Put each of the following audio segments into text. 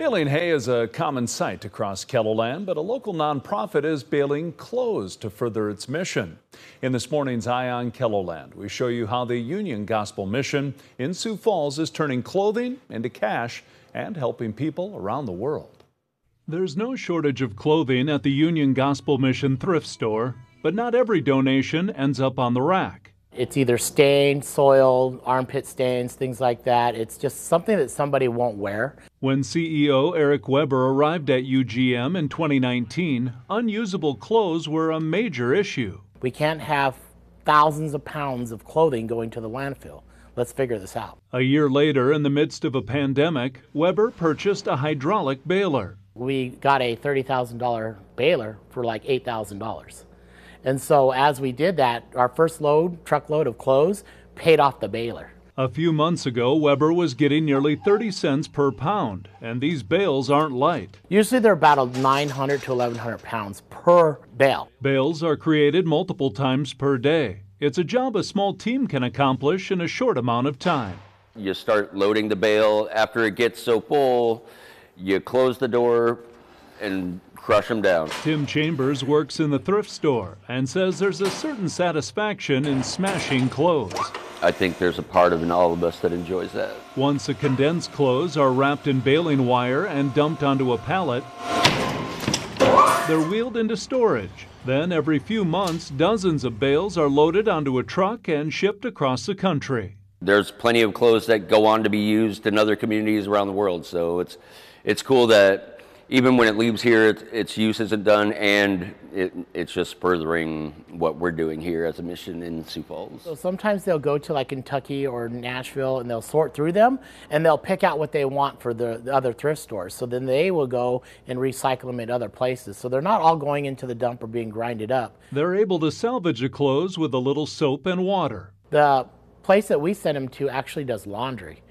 Baling hay is a common sight across KELOLAND, but a local nonprofit is baling clothes to further its mission. In this morning's Eye on KELOLAND, we show you how the Union Gospel Mission in Sioux Falls is turning clothing into cash and helping people around the world. There's no shortage of clothing at the Union Gospel Mission thrift store, but not every donation ends up on the rack. It's either stained, soiled, armpit stains, things like that. It's just something that somebody won't wear. When CEO Eric Weber arrived at UGM in 2019, unusable clothes were a major issue. We can't have thousands of pounds of clothing going to the landfill. Let's figure this out. A year later, in the midst of a pandemic, Weber purchased a hydraulic baler. We got a $30,000 baler for like $8,000. And so as we did that, our first truckload of clothes, paid off the baler. A few months ago, Weber was getting nearly 30 cents per pound, and these bales aren't light. Usually they're about 900 to 1,100 pounds per bale. Bales are created multiple times per day. It's a job a small team can accomplish in a short amount of time. You start loading the bale. After it gets so full, you close the door and crush them down. Tim Chambers works in the thrift store and says there's a certain satisfaction in smashing clothes. I think there's a part of all of us that enjoys that. Once the condensed clothes are wrapped in baling wire and dumped onto a pallet, they're wheeled into storage. Then every few months, dozens of bales are loaded onto a truck and shipped across the country. There's plenty of clothes that go on to be used in other communities around the world, so it's cool that even when it leaves here, its use isn't done, and it's just furthering what we're doing here as a mission in Sioux Falls. So sometimes they'll go to like Kentucky or Nashville and they'll sort through them and they'll pick out what they want for the other thrift stores. So then they will go and recycle them at other places. So they're not all going into the dump or being grinded up. They're able to salvage the clothes with a little soap and water. The place that we send them to actually does laundry.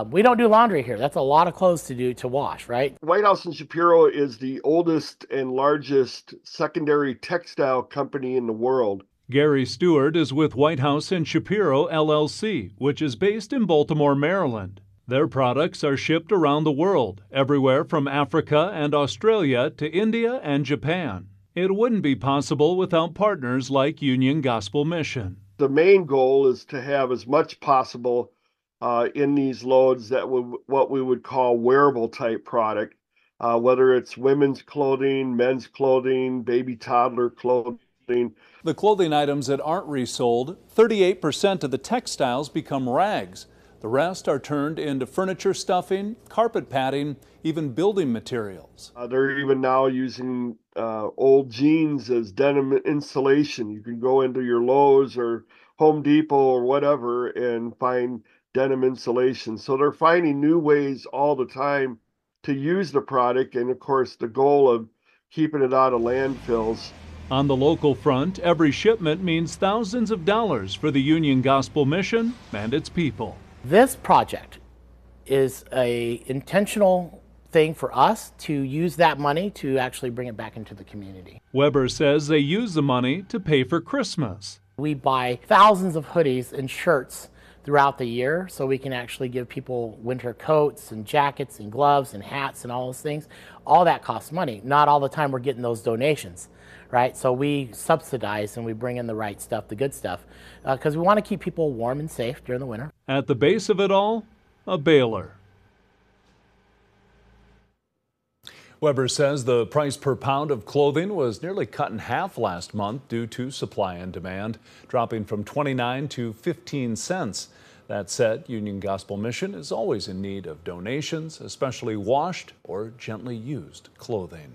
We don't do laundry here. That's a lot of clothes to wash, right? White House and Shapiro is the oldest and largest secondary textile company in the world. Gary Stewart is with White House and Shapiro, LLC, which is based in Baltimore, Maryland. Their products are shipped around the world, everywhere from Africa and Australia to India and Japan. It wouldn't be possible without partners like Union Gospel Mission. The main goal is to have as much possible in these loads that what we would call wearable type product, whether it's women's clothing, men's clothing, baby toddler clothing. The clothing items that aren't resold, 38% of the textiles become rags. The rest are turned into furniture stuffing, carpet padding, even building materials. They're even now using old jeans as denim insulation. You can go into your Lowe's or Home Depot or whatever and find denim insulation. So they're finding new ways all the time to use the product, and of course the goal of keeping it out of landfills. On the local front, every shipment means thousands of dollars for the Union Gospel Mission and its people. This project is an intentional thing for us to use that money to actually bring it back into the community. Weber says they use the money to pay for Christmas. We buy thousands of hoodies and shirts throughout the year, so we can actually give people winter coats and jackets and gloves and hats and all those things. All that costs money. Not all the time we're getting those donations, right? So we subsidize and we bring in the right stuff, the good stuff, because we want to keep people warm and safe during the winter. At the base of it all, a baler. Weber says the price per pound of clothing was nearly cut in half last month due to supply and demand, dropping from 29 to 15 cents. That said, Union Gospel Mission is always in need of donations, especially washed or gently used clothing.